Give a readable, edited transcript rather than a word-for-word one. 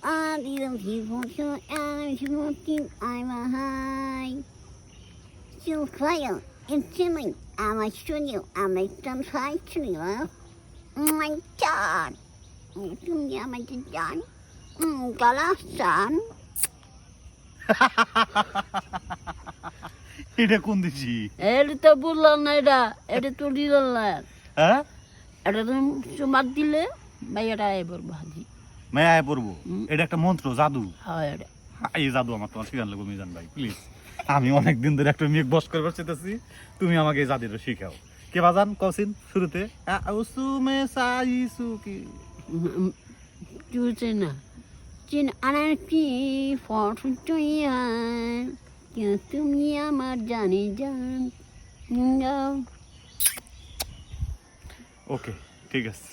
Adiós, people, so I'm smoking, I'm a high. So fire, it's chilling. I'm a studio, I'm a some high studio. Oh my God. তুমি আমাকে জান গলা চান এটা কোন দিছি? এটা তো বললাম না, এটা তো দিলাম না। হ্যাঁ, এটা তুমি চুমার দিলে ভাইয়াটা এবার ভাজি মেয়ে পড়বো। এটা একটা মন্ত্র, জাদু। হয় এটা। এই জাদু আমার তোমার শিখান লাগবে মিজান ভাই, প্লিজ। আমি অনেকদিন ধরে একটা মেয়ে বস করবার চাইতেছি, তুমি আমাকে এই জাদুটা শিখাও। কে বাজান কসিন শুরুতে? উসুমে সাইসু কি চুছে না চিন আনার কি ফটো চইয়া তুমি আমার জানি জান। ওকে, ঠিক আছে।